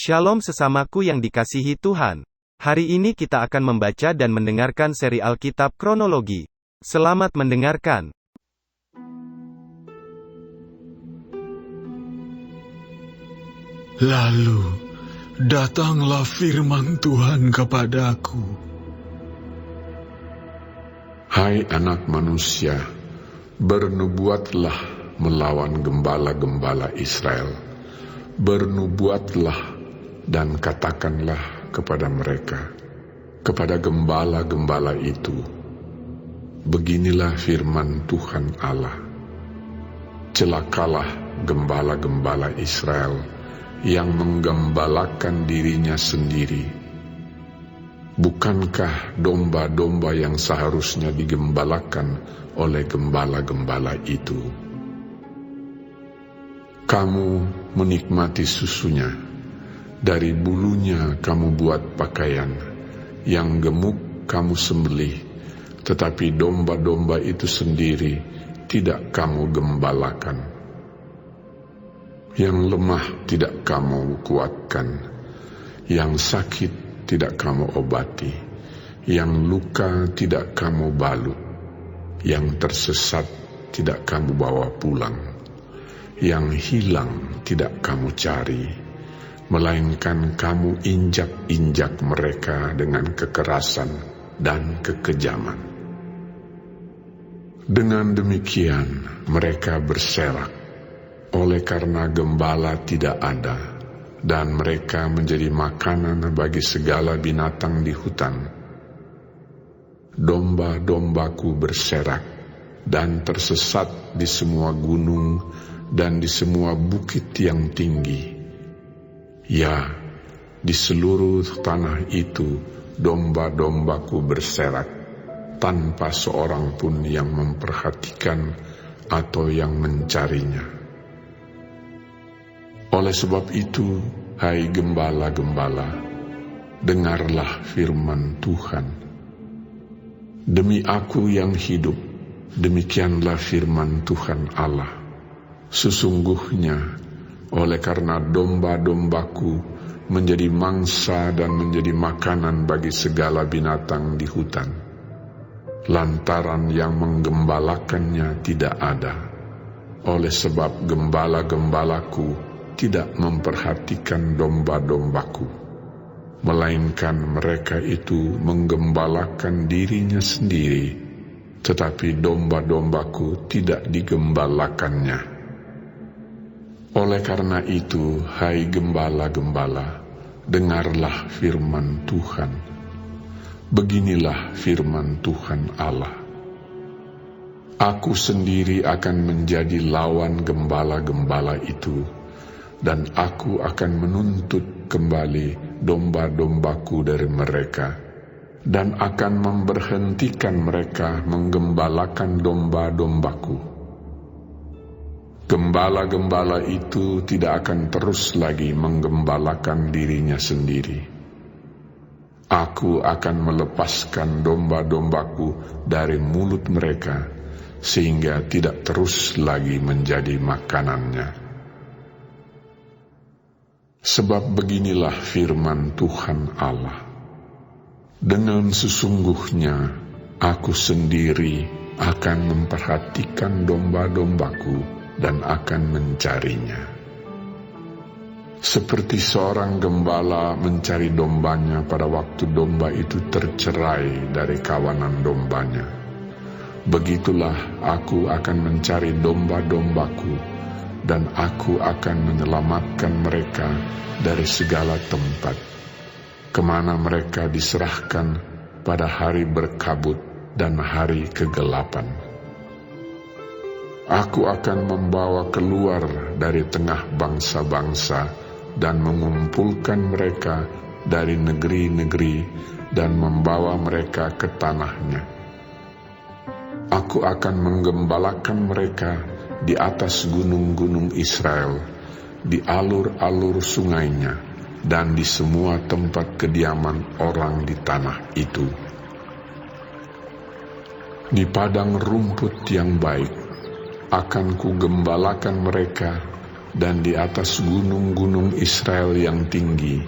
Shalom sesamaku yang dikasihi Tuhan. Hari ini kita akan membaca dan mendengarkan seri Alkitab Kronologi. Selamat mendengarkan. Lalu, datanglah firman Tuhan kepadaku. Hai anak manusia, bernubuatlah melawan gembala-gembala Israel. Bernubuatlah dan katakanlah kepada mereka, kepada gembala-gembala itu, beginilah firman Tuhan Allah. Celakalah gembala-gembala Israel yang menggembalakan dirinya sendiri. Bukankah domba-domba yang seharusnya digembalakan oleh gembala-gembala itu? Kamu menikmati susunya, dari bulunya kamu buat pakaian, yang gemuk kamu sembelih, tetapi domba-domba itu sendiri tidak kamu gembalakan. Yang lemah tidak kamu kuatkan, yang sakit tidak kamu obati, yang luka tidak kamu balut, yang tersesat tidak kamu bawa pulang, yang hilang tidak kamu cari, melainkan kamu injak-injak mereka dengan kekerasan dan kekejaman. Dengan demikian mereka berserak, oleh karena gembala tidak ada, dan mereka menjadi makanan bagi segala binatang di hutan. Domba-dombaku berserak dan tersesat di semua gunung dan di semua bukit yang tinggi. Ya, di seluruh tanah itu domba-dombaku berserak, tanpa seorang pun yang memperhatikan atau yang mencarinya. Oleh sebab itu, hai gembala-gembala, dengarlah firman Tuhan. Demi aku yang hidup, demikianlah firman Tuhan Allah. Sesungguhnya, oleh karena domba-dombaku menjadi mangsa dan menjadi makanan bagi segala binatang di hutan, lantaran yang menggembalakannya tidak ada, oleh sebab gembala-gembalaku tidak memperhatikan domba-dombaku, melainkan mereka itu menggembalakan dirinya sendiri, tetapi domba-dombaku tidak digembalakannya. Oleh karena itu, hai gembala-gembala, dengarlah firman Tuhan. Beginilah firman Tuhan Allah. Aku sendiri akan menjadi lawan gembala-gembala itu, dan aku akan menuntut kembali domba-dombaku dari mereka, dan akan memberhentikan mereka menggembalakan domba-dombaku. Gembala-gembala itu tidak akan terus lagi menggembalakan dirinya sendiri. Aku akan melepaskan domba-dombaku dari mulut mereka, sehingga tidak terus lagi menjadi makanannya. Sebab beginilah firman Tuhan Allah. Dengan sesungguhnya aku sendiri akan memperhatikan domba-dombaku dan akan mencarinya. Seperti seorang gembala mencari dombanya pada waktu domba itu tercerai dari kawanan dombanya, begitulah aku akan mencari domba-dombaku, dan aku akan menyelamatkan mereka dari segala tempat, kemana mereka diserahkan pada hari berkabut dan hari kegelapan. Aku akan membawa keluar dari tengah bangsa-bangsa dan mengumpulkan mereka dari negeri-negeri dan membawa mereka ke tanahnya. Aku akan menggembalakan mereka di atas gunung-gunung Israel, di alur-alur sungainya, dan di semua tempat kediaman orang di tanah itu. Di padang rumput yang baik akan kugembalakan mereka, dan di atas gunung-gunung Israel yang tinggi,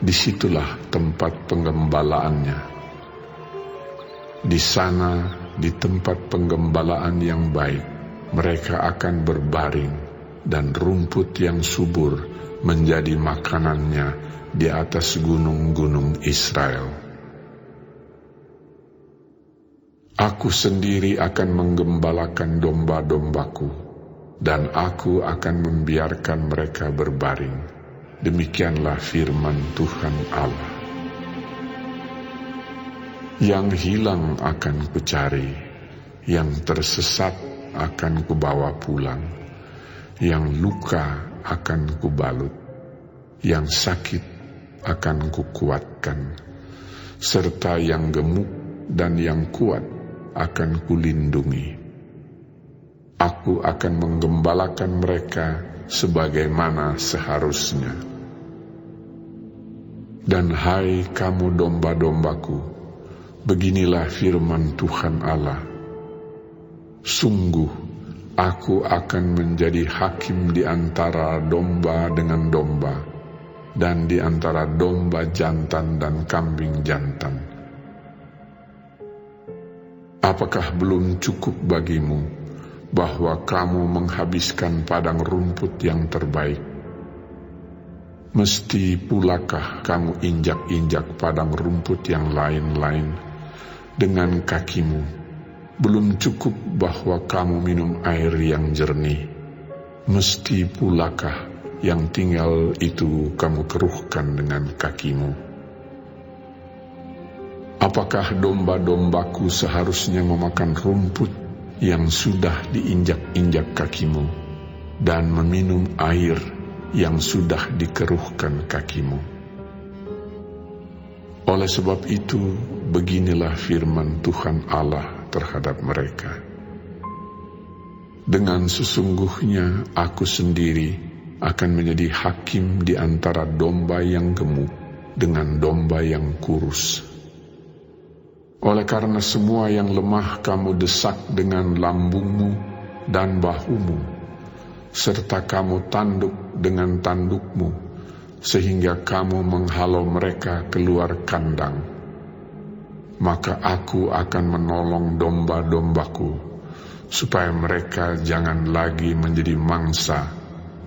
disitulah tempat penggembalaannya. Di sana, di tempat penggembalaan yang baik, mereka akan berbaring, dan rumput yang subur menjadi makanannya di atas gunung-gunung Israel. Aku sendiri akan menggembalakan domba-dombaku, dan aku akan membiarkan mereka berbaring. Demikianlah firman Tuhan Allah. Yang hilang akan kucari, yang tersesat akan kubawa pulang, yang luka akan kubalut, yang sakit akan kukuatkan, serta yang gemuk dan yang kuat akan kulindungi. Aku akan menggembalakan mereka sebagaimana seharusnya. Dan hai kamu domba-dombaku, beginilah firman Tuhan Allah. Sungguh, aku akan menjadi hakim di antara domba dengan domba, dan di antara domba jantan dan kambing jantan. Apakah belum cukup bagimu bahwa kamu menghabiskan padang rumput yang terbaik? Mesti pulakah kamu injak-injak padang rumput yang lain-lain dengan kakimu? Belum cukup bahwa kamu minum air yang jernih? Mesti pulakah yang tinggal itu kamu keruhkan dengan kakimu? Apakah domba-dombaku seharusnya memakan rumput yang sudah diinjak-injak kakimu, dan meminum air yang sudah dikeruhkan kakimu? Oleh sebab itu, beginilah firman Tuhan Allah terhadap mereka. Dengan sesungguhnya aku sendiri akan menjadi hakim di antara domba yang gemuk dengan domba yang kurus. Oleh karena semua yang lemah kamu desak dengan lambungmu dan bahumu, serta kamu tanduk dengan tandukmu, sehingga kamu menghalau mereka keluar kandang. Maka aku akan menolong domba-dombaku, supaya mereka jangan lagi menjadi mangsa,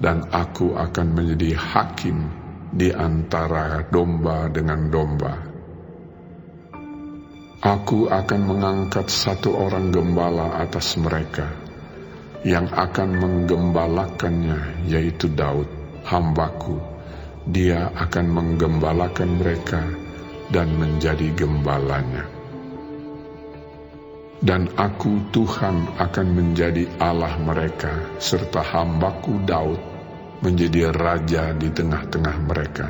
dan aku akan menjadi hakim di antara domba dengan domba. Aku akan mengangkat satu orang gembala atas mereka, yang akan menggembalakannya, yaitu Daud, hambaku. Dia akan menggembalakan mereka dan menjadi gembalanya. Dan aku Tuhan akan menjadi Allah mereka, serta hambaku Daud menjadi raja di tengah-tengah mereka.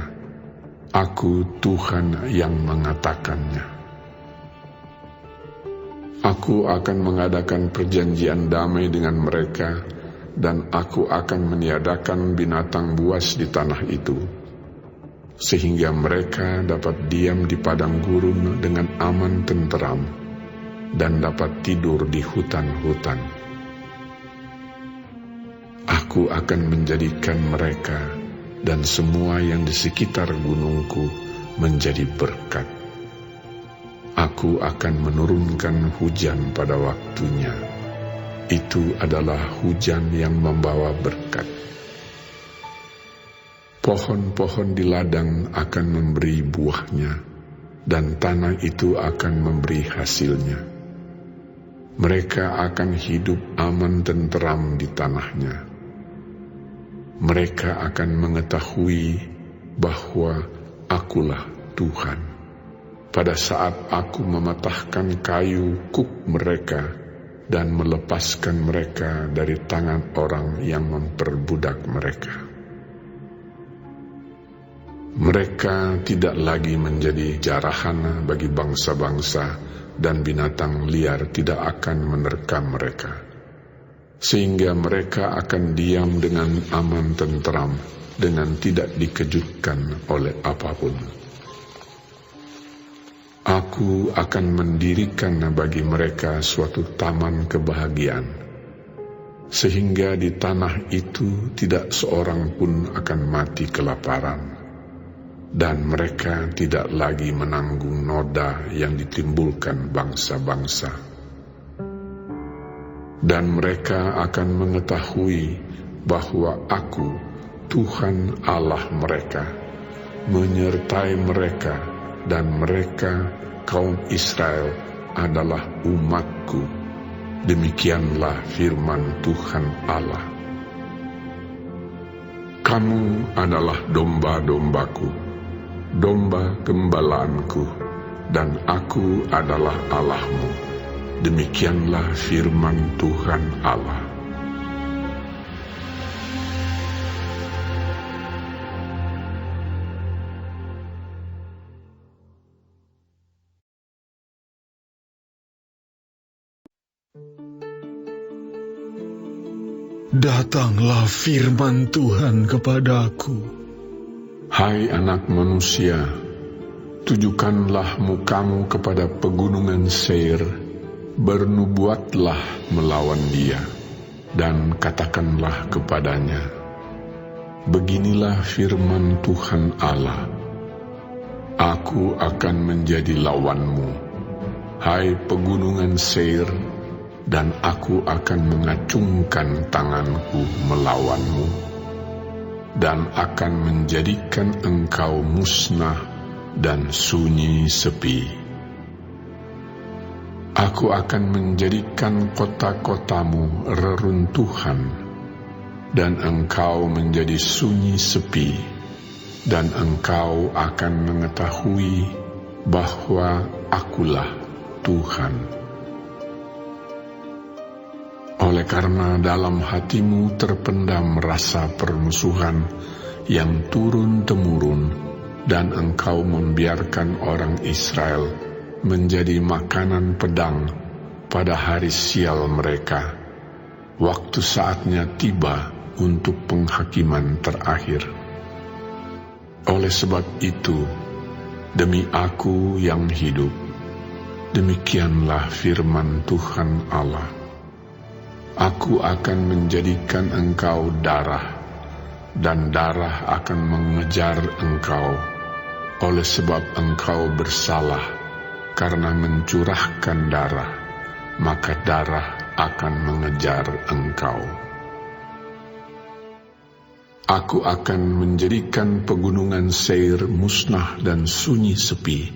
Aku Tuhan yang mengatakannya. Aku akan mengadakan perjanjian damai dengan mereka, dan aku akan meniadakan binatang buas di tanah itu, sehingga mereka dapat diam di padang gurun dengan aman tenteram, dan dapat tidur di hutan-hutan. Aku akan menjadikan mereka dan semua yang di sekitar gunungku menjadi berkat. Aku akan menurunkan hujan pada waktunya. Itu adalah hujan yang membawa berkat. Pohon-pohon di ladang akan memberi buahnya, dan tanah itu akan memberi hasilnya. Mereka akan hidup aman tenteram di tanahnya. Mereka akan mengetahui bahwa akulah Tuhan. Pada saat aku mematahkan kayu kuk mereka dan melepaskan mereka dari tangan orang yang memperbudak mereka. Mereka tidak lagi menjadi jarahana bagi bangsa-bangsa, dan binatang liar tidak akan menerkam mereka. Sehingga mereka akan diam dengan aman tenteram, dengan tidak dikejutkan oleh apapun. Aku akan mendirikan bagi mereka suatu taman kebahagiaan, sehingga di tanah itu tidak seorang pun akan mati kelaparan, dan mereka tidak lagi menanggung noda yang ditimbulkan bangsa-bangsa. Dan mereka akan mengetahui bahwa Aku, Tuhan Allah mereka, menyertai mereka, dan mereka, kaum Israel, adalah umat-Ku. Demikianlah firman Tuhan Allah. Kamu adalah domba-dombaku, domba gembalaanku, dan Aku adalah Allahmu. Demikianlah firman Tuhan Allah. Datanglah firman Tuhan kepadaku. Hai anak manusia, tujukanlah mukamu kepada pegunungan Seir, bernubuatlah melawan dia, dan katakanlah kepadanya, beginilah firman Tuhan Allah, Aku akan menjadi lawanmu, hai pegunungan Seir, dan Aku akan mengacungkan tanganku melawanmu, dan akan menjadikan engkau musnah dan sunyi sepi. Aku akan menjadikan kota-kotamu reruntuhan, dan engkau menjadi sunyi sepi, dan engkau akan mengetahui bahwa Akulah Tuhan. Oleh karena dalam hatimu terpendam rasa permusuhan yang turun-temurun, dan engkau membiarkan orang Israel menjadi makanan pedang pada hari sial mereka, waktu saatnya tiba untuk penghakiman terakhir. Oleh sebab itu, demi Aku yang hidup, demikianlah firman Tuhan Allah, Aku akan menjadikan engkau darah, dan darah akan mengejar engkau, oleh sebab engkau bersalah karena mencurahkan darah, maka darah akan mengejar engkau. Aku akan menjadikan pegunungan Seir musnah dan sunyi sepi,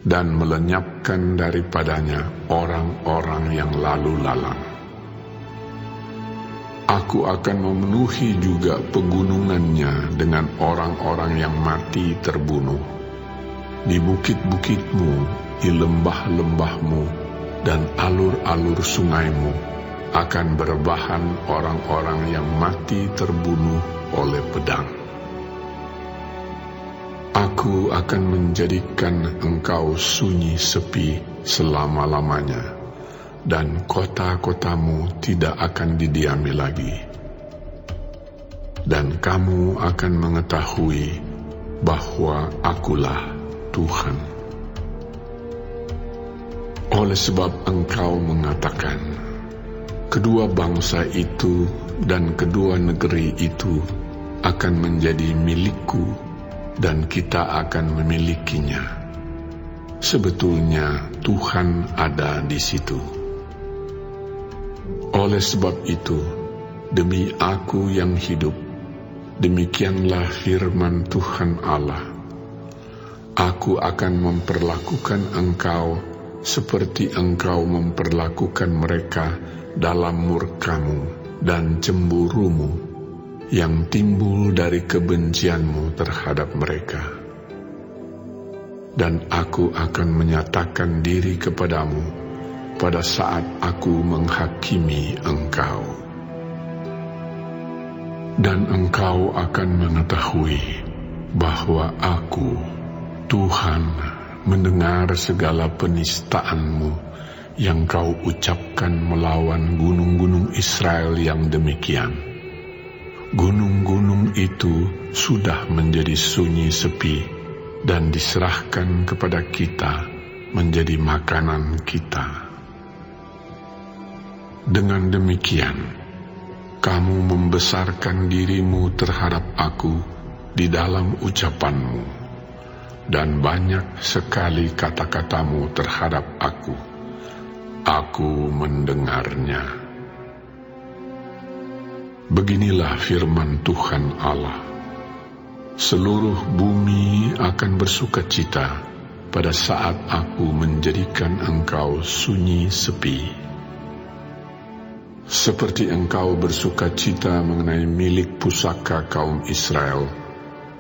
dan melenyapkan daripadanya orang-orang yang lalu lalang. Aku akan memenuhi juga pegunungannya dengan orang-orang yang mati terbunuh. Di bukit-bukitmu, di lembah-lembahmu, dan alur-alur sungaimu akan berbahan orang-orang yang mati terbunuh oleh pedang. Aku akan menjadikan engkau sunyi sepi selama-lamanya, dan kota-kotamu tidak akan didiami lagi. Dan kamu akan mengetahui bahwa Akulah Tuhan. Oleh sebab engkau mengatakan, kedua bangsa itu dan kedua negeri itu akan menjadi milikku, dan kita akan memilikinya. Sebetulnya Tuhan ada di situ. Oleh sebab itu, demi Aku yang hidup, demikianlah firman Tuhan Allah, Aku akan memperlakukan engkau seperti engkau memperlakukan mereka dalam murkamu dan cemburumu yang timbul dari kebencianmu terhadap mereka. Dan Aku akan menyatakan diri kepadamu pada saat Aku menghakimi engkau. Dan engkau akan mengetahui bahwa Aku, Tuhan, mendengar segala penistaanmu yang kau ucapkan melawan gunung-gunung Israel yang demikian. Gunung-gunung itu sudah menjadi sunyi sepi dan diserahkan kepada kita menjadi makanan kita. Dengan demikian, Kamu membesarkan dirimu terhadap aku di dalam ucapanmu, dan banyak sekali kata-katamu terhadap aku. Aku mendengarnya. Beginilah firman Tuhan Allah. Seluruh bumi akan bersukacita pada saat aku menjadikan engkau sunyi sepi. Seperti engkau bersukacita mengenai milik pusaka kaum Israel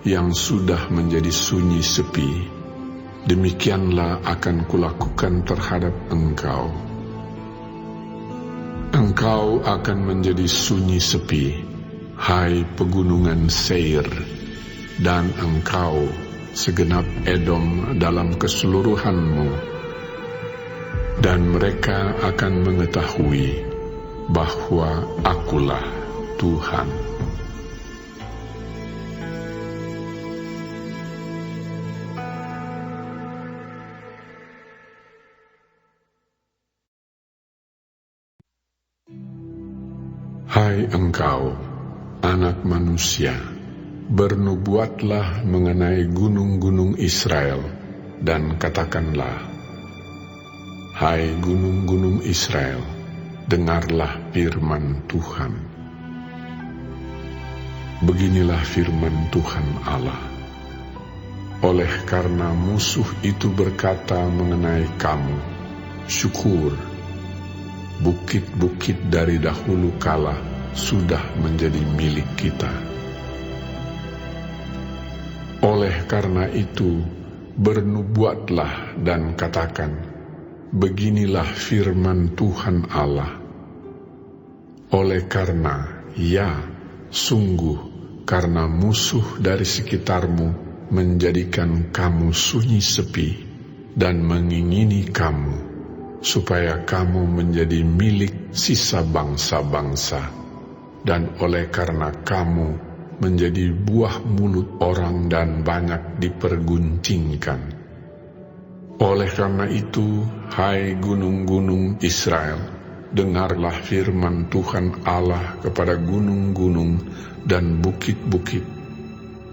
yang sudah menjadi sunyi sepi, demikianlah akan kulakukan terhadap engkau. Engkau akan menjadi sunyi sepi, hai pegunungan Seir, dan engkau segenap Edom dalam keseluruhanmu, dan mereka akan mengetahui bahwa akulah Tuhan. Hai engkau, anak manusia, bernubuatlah mengenai gunung-gunung Israel, dan katakanlah, hai gunung-gunung Israel, dengarlah firman Tuhan. Beginilah firman Tuhan Allah. Oleh karena musuh itu berkata mengenai kamu, syukur, bukit-bukit dari dahulu kala sudah menjadi milik kita. Oleh karena itu, bernubuatlah dan katakan, beginilah firman Tuhan Allah. Oleh karena, ya, sungguh, karena musuh dari sekitarmu menjadikan kamu sunyi sepi dan mengingini kamu, supaya kamu menjadi milik sisa bangsa-bangsa, dan oleh karena kamu menjadi buah mulut orang dan banyak diperguncingkan. Oleh karena itu, hai gunung-gunung Israel, dengarlah firman Tuhan Allah kepada gunung-gunung dan bukit-bukit,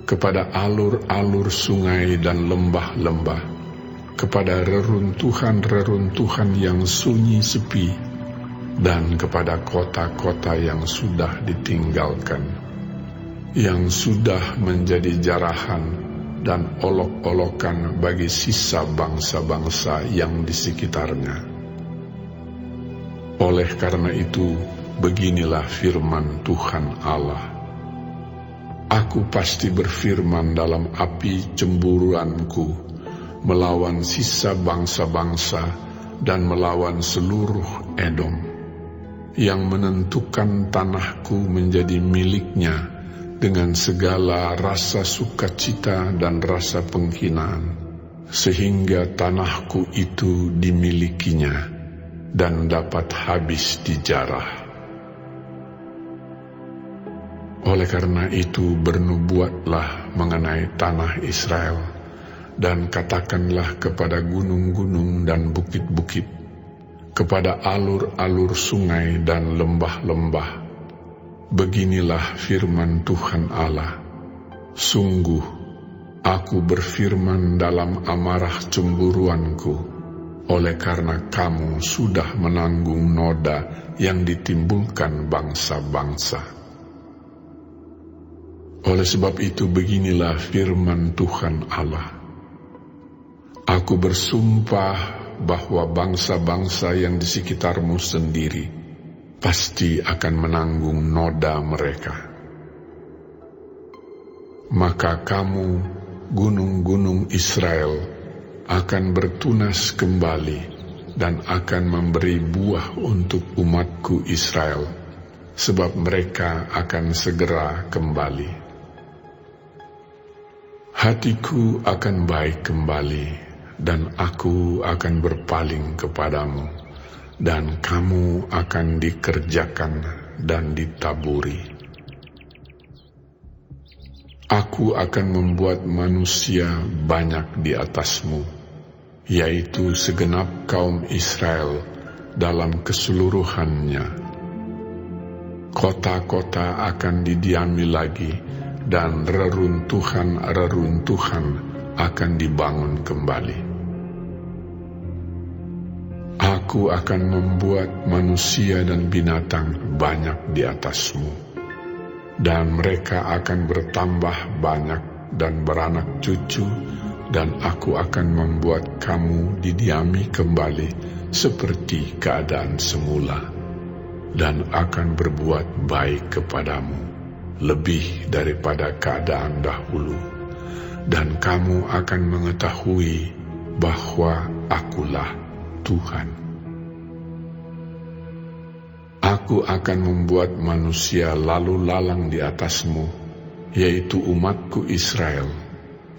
kepada alur-alur sungai dan lembah-lembah, kepada reruntuhan-reruntuhan yang sunyi sepi, dan kepada kota-kota yang sudah ditinggalkan, yang sudah menjadi jarahan dan olok-olokan bagi sisa bangsa-bangsa yang di sekitarnya. Oleh karena itu, beginilah firman Tuhan Allah. Aku pasti berfirman dalam api cemburuanku, melawan sisa bangsa-bangsa dan melawan seluruh Edom, yang menentukan tanahku menjadi miliknya dengan segala rasa sukacita dan rasa penghinaan, sehingga tanahku itu dimilikinya dan dapat habis dijarah. Oleh karena itu, bernubuatlah mengenai tanah Israel, dan katakanlah kepada gunung-gunung dan bukit-bukit, kepada alur-alur sungai dan lembah-lembah, beginilah firman Tuhan Allah. Sungguh, aku berfirman dalam amarah cemburuanku, oleh karena kamu sudah menanggung noda yang ditimbulkan bangsa-bangsa. Oleh sebab itu, beginilah firman Tuhan Allah. Aku bersumpah bahwa bangsa-bangsa yang di sekitarmu sendiri pasti akan menanggung noda mereka. Maka kamu, gunung-gunung Israel, akan bertunas kembali dan akan memberi buah untuk umatku Israel, sebab mereka akan segera kembali. Hatiku akan baik kembali, dan aku akan berpaling kepadamu, dan kamu akan dikerjakan dan ditaburi. Aku akan membuat manusia banyak di atasmu, yaitu segenap kaum Israel dalam keseluruhannya. Kota-kota akan didiami lagi, dan reruntuhan-reruntuhan akan dibangun kembali. Aku akan membuat manusia dan binatang banyak di atasmu, dan mereka akan bertambah banyak dan beranak cucu, dan aku akan membuat kamu didiami kembali seperti keadaan semula, dan akan berbuat baik kepadamu, lebih daripada keadaan dahulu, dan kamu akan mengetahui bahwa Akulah Tuhan. Aku akan membuat manusia lalu lalang di atasmu, yaitu umatku Israel.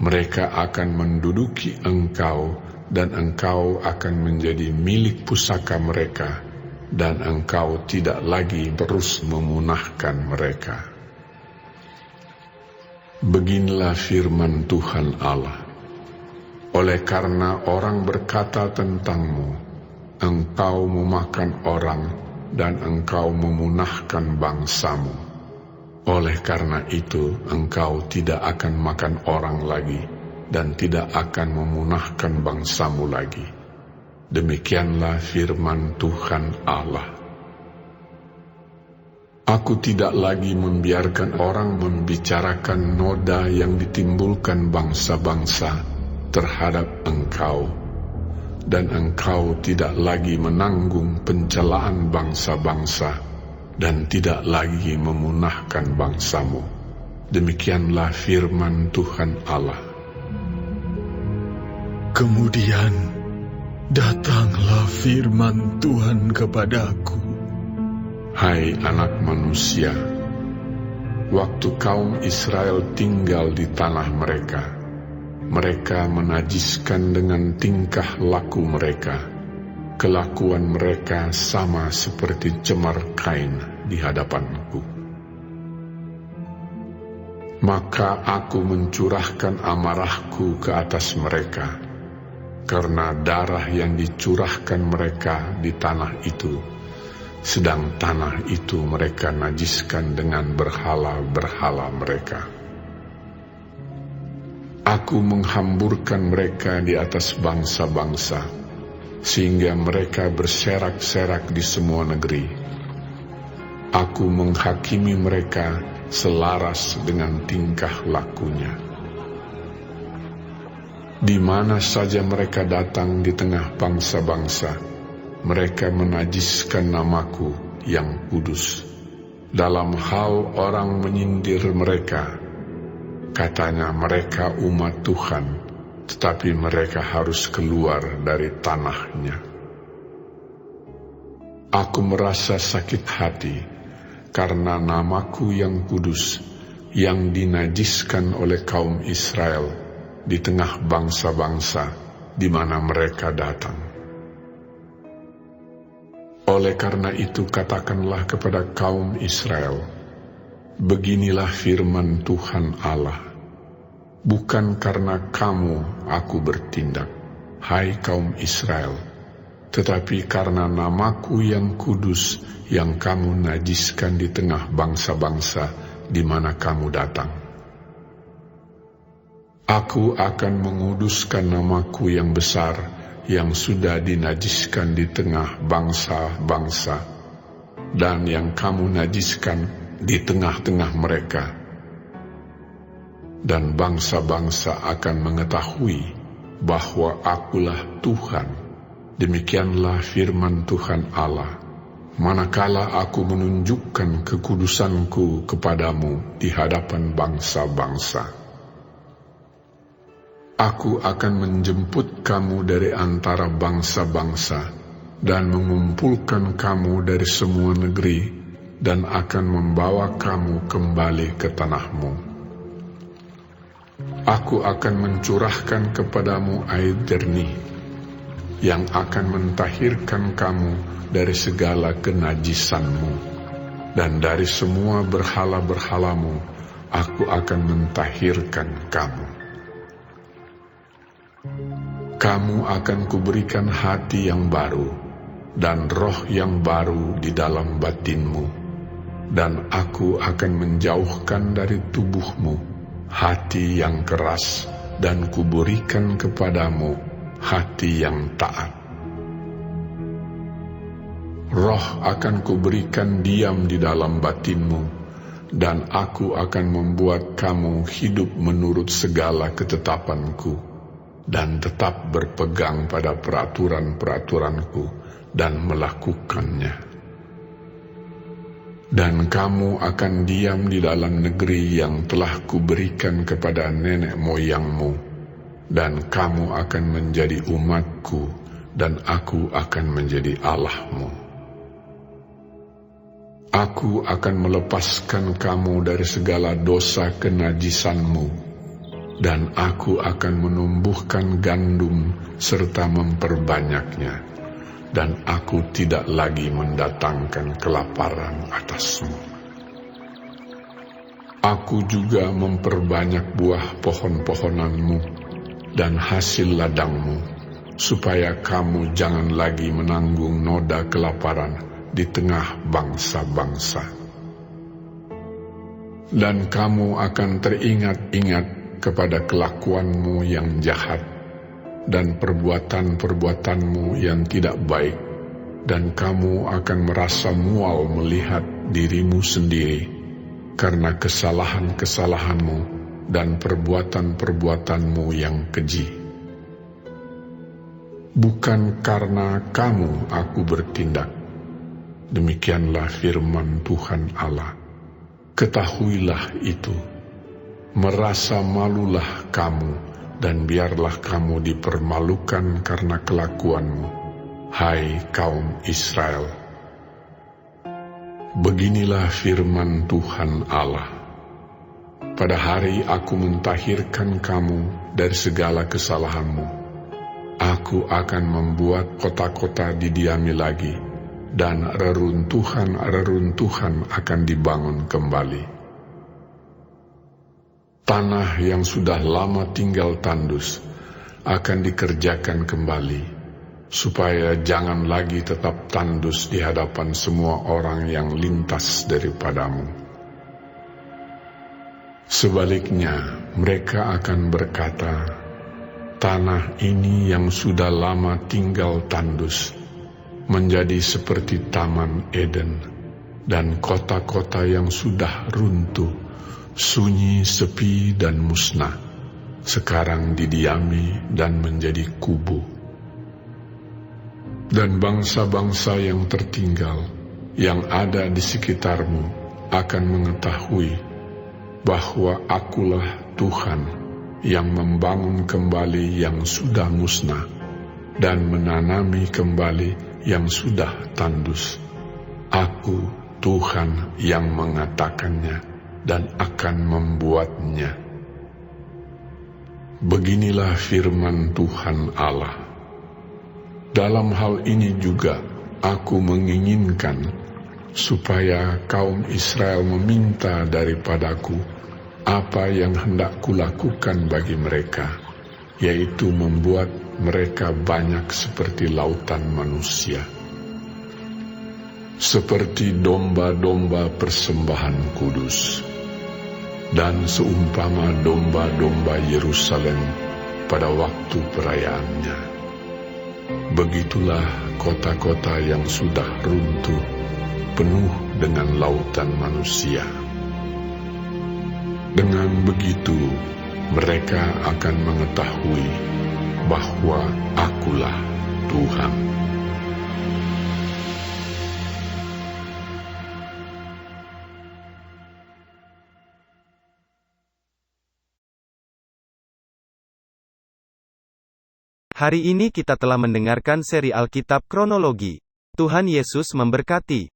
Mereka akan menduduki engkau, dan engkau akan menjadi milik pusaka mereka, dan engkau tidak lagi terus memunahkan mereka. Beginilah firman Tuhan Allah. Oleh karena orang berkata tentangmu, engkau memakan orang, dan engkau memunahkan bangsamu. Oleh karena itu, engkau tidak akan makan orang lagi, dan tidak akan memunahkan bangsamu lagi. Demikianlah firman Tuhan Allah. Aku tidak lagi membiarkan orang membicarakan noda yang ditimbulkan bangsa-bangsa terhadap engkau, dan engkau tidak lagi menanggung pencelaan bangsa-bangsa, dan tidak lagi memunahkan bangsamu. Demikianlah firman Tuhan Allah. Kemudian datanglah firman Tuhan kepadaku. Hai anak manusia, waktu kaum Israel tinggal di tanah mereka, mereka menajiskan dengan tingkah laku mereka. Kelakuan mereka sama seperti cemar kain di hadapanku. Maka aku mencurahkan amarahku ke atas mereka, karena darah yang dicurahkan mereka di tanah itu, sedang tanah itu mereka najiskan dengan berhala-berhala mereka. Aku menghamburkan mereka di atas bangsa-bangsa, sehingga mereka berserak-serak di semua negeri. Aku menghakimi mereka selaras dengan tingkah lakunya. Di mana saja mereka datang di tengah bangsa-bangsa, mereka menajiskan namaku yang kudus. Dalam hal orang menyindir mereka, katanya mereka umat Tuhan, tetapi mereka harus keluar dari tanahnya. Aku merasa sakit hati karena namaku yang kudus yang dinajiskan oleh kaum Israel di tengah bangsa-bangsa di mana mereka datang. Oleh karena itu katakanlah kepada kaum Israel, beginilah firman Tuhan Allah. Bukan karena kamu aku bertindak, hai kaum Israel, tetapi karena namaku yang kudus yang kamu najiskan di tengah bangsa-bangsa di mana kamu datang. Aku akan menguduskan namaku yang besar yang sudah dinajiskan di tengah bangsa-bangsa, dan yang kamu najiskan di tengah-tengah mereka. Dan bangsa-bangsa akan mengetahui bahwa Akulah Tuhan. Demikianlah firman Tuhan Allah. Manakala aku menunjukkan kekudusanku kepadamu di hadapan bangsa-bangsa, aku akan menjemput kamu dari antara bangsa-bangsa dan mengumpulkan kamu dari semua negeri, dan akan membawa kamu kembali ke tanahmu. Aku akan mencurahkan kepadamu air jernih, yang akan mentahirkan kamu dari segala kenajisanmu, dan dari semua berhala-berhalamu aku akan mentahirkan kamu. Kamu akan kuberikan hati yang baru, dan roh yang baru di dalam batinmu, dan aku akan menjauhkan dari tubuhmu hati yang keras, dan kuberikan kepadamu hati yang taat. Roh akan kuberikan diam di dalam batinmu, dan aku akan membuat kamu hidup menurut segala ketetapanku, dan tetap berpegang pada peraturan-peraturanku dan melakukannya. Dan kamu akan diam di dalam negeri yang telah kuberikan kepada nenek moyangmu, dan kamu akan menjadi umatku, dan aku akan menjadi Allahmu. Aku akan melepaskan kamu dari segala dosa kenajisanmu, dan aku akan menumbuhkan gandum serta memperbanyaknya, dan aku tidak lagi mendatangkan kelaparan atasmu. Aku juga memperbanyak buah pohon-pohonanmu dan hasil ladangmu, supaya kamu jangan lagi menanggung noda kelaparan di tengah bangsa-bangsa. Dan kamu akan teringat-ingat kepada kelakuanmu yang jahat dan perbuatan-perbuatanmu yang tidak baik, dan kamu akan merasa mual melihat dirimu sendiri karena kesalahan-kesalahanmu dan perbuatan-perbuatanmu yang keji. Bukan karena kamu aku bertindak, demikianlah firman Tuhan Allah. Ketahuilah itu, merasa malulah kamu, dan biarlah kamu dipermalukan karena kelakuanmu, hai kaum Israel. Beginilah firman Tuhan Allah. Pada hari aku mentahirkan kamu dari segala kesalahanmu, aku akan membuat kota-kota didiami lagi, dan reruntuhan-reruntuhan akan dibangun kembali. Tanah yang sudah lama tinggal tandus akan dikerjakan kembali, supaya jangan lagi tetap tandus di hadapan semua orang yang lintas daripadamu. Sebaliknya, mereka akan berkata, tanah ini yang sudah lama tinggal tandus menjadi seperti Taman Eden, dan kota-kota yang sudah runtuh, sunyi, sepi, dan musnah, sekarang didiami dan menjadi kubu. Dan bangsa-bangsa yang tertinggal yang ada di sekitarmu akan mengetahui bahwa akulah Tuhan yang membangun kembali yang sudah musnah dan menanami kembali yang sudah tandus. Aku Tuhan yang mengatakannya dan akan membuatnya. Beginilah firman Tuhan Allah. Dalam hal ini juga aku menginginkan supaya kaum Israel meminta daripadaku apa yang hendak kulakukan bagi mereka, yaitu membuat mereka banyak seperti lautan manusia, seperti domba-domba persembahan kudus, dan seumpama domba-domba Yerusalem pada waktu perayaannya. Begitulah kota-kota yang sudah runtuh, penuh dengan lautan manusia. Dengan begitu, mereka akan mengetahui bahwa akulah Tuhan. Hari ini kita telah mendengarkan seri Alkitab Kronologi. Tuhan Yesus memberkati.